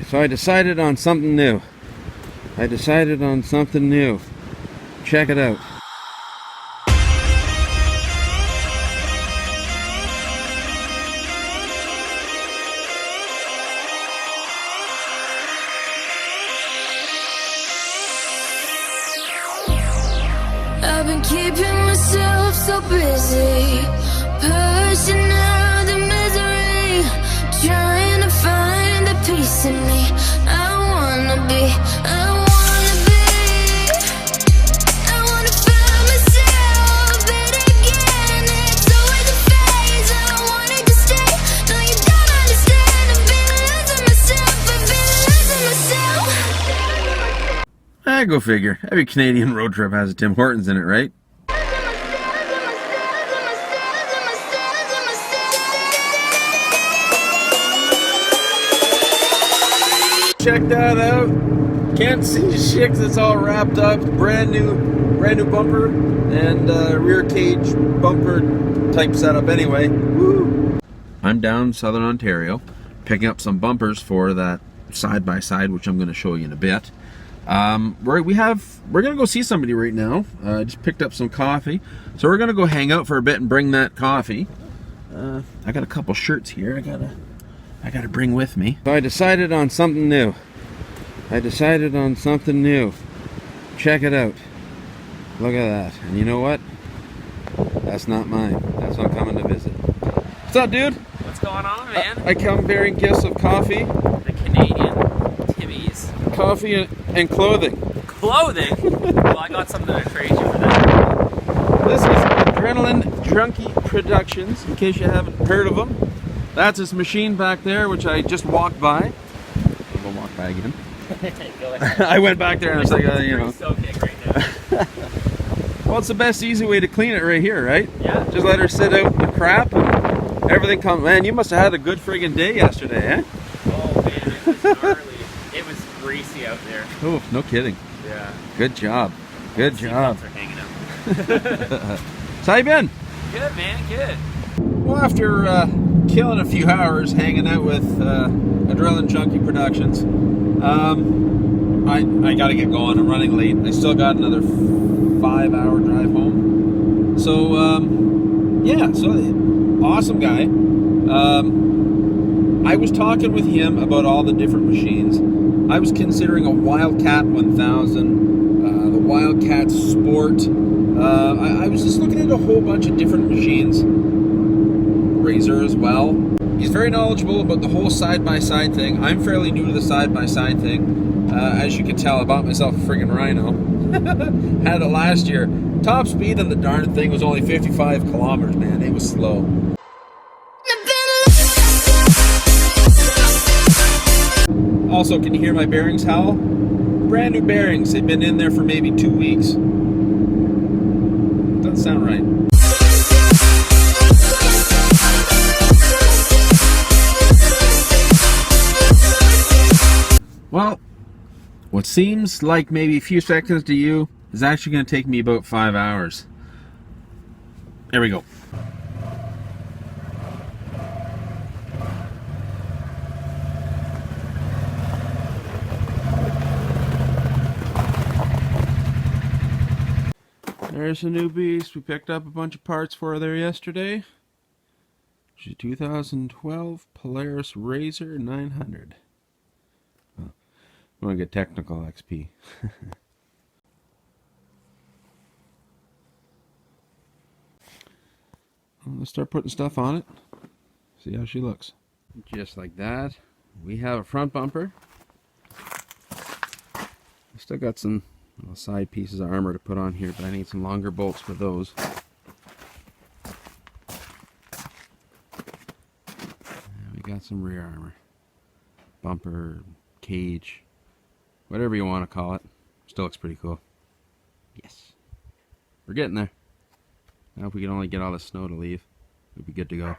So I decided on something new. Check it out. I've been keeping myself so busy, pushing out the misery, trying to find the peace in me. I wanna find myself, but again, it's always a phase. I wanted to stay, no you don't understand. I've been losing myself. Go figure. Every Canadian road trip has a Tim Hortons in it, right? Check that out. Can't see shit 'cause it's all wrapped up. Brand new bumper and rear cage bumper type setup Anyway, woo. I'm down in Southern Ontario picking up some bumpers for that side by side, which I'm going to show you in a bit. We're gonna go see somebody right now. Just picked up some coffee, so we're gonna go hang out for a bit and bring that coffee. I got a couple shirts here I gotta bring with me. So I decided on something new. Check it out. Look at that. And you know what? That's not mine. That's what I'm coming to visit. What's up, dude? What's going on, man? I come bearing gifts of coffee. The Canadian Timmies. Coffee and clothing. Clothing? Well, I got something to trade you for that. This is Adrenaline Drunkie Productions, in case you haven't heard of them. That's this machine back there, which I just walked by. I'll go walk by again. Go ahead. I went back there and I was like, you know. So kick right now. Well, it's the best easy way to clean it right here, right? Yeah. Just let her sit out in the crap and everything comes. Man, you must have had a good friggin' day yesterday, eh? Oh, man, it was gnarly. It was greasy out there. Oh, no kidding. Yeah. Good job. Good job. Are hanging out. So how you been? Good, man, good. Well, after killing a few hours hanging out with Adrenaline Junkie Productions, I got to get going. I'm running late. I still got another 5-hour drive home. So, yeah, so awesome guy. I was talking with him about all the different machines. I was considering a Wildcat 1000, the Wildcat Sport. I was just looking at a whole bunch of different machines. Razor as well. He's very knowledgeable about the whole side-by-side thing. I'm fairly new to the side-by-side thing. As you can tell, I bought myself a friggin' Rhino. Had it last year. Top speed on the darn thing was only 55 kilometers, man. It was slow. Also, can you hear my bearings howl? Brand new bearings. They've been in there for maybe 2 weeks. Doesn't sound right. Well, what seems like maybe a few seconds to you is actually going to take me about 5 hours. There we go. There's a new beast. We picked up a bunch of parts for there yesterday. It's a 2012 Polaris Razor 900. Oh, I want to get technical XP. Let's start putting stuff on it. See how she looks. Just like that. We have a front bumper. I still got some little side pieces of armor to put on here, but I need some longer bolts for those. And we got some rear armor. Bumper, cage, whatever you want to call it. Still looks pretty cool. Yes. We're getting there. Now if we can only get all the snow to leave, we'd be good to go.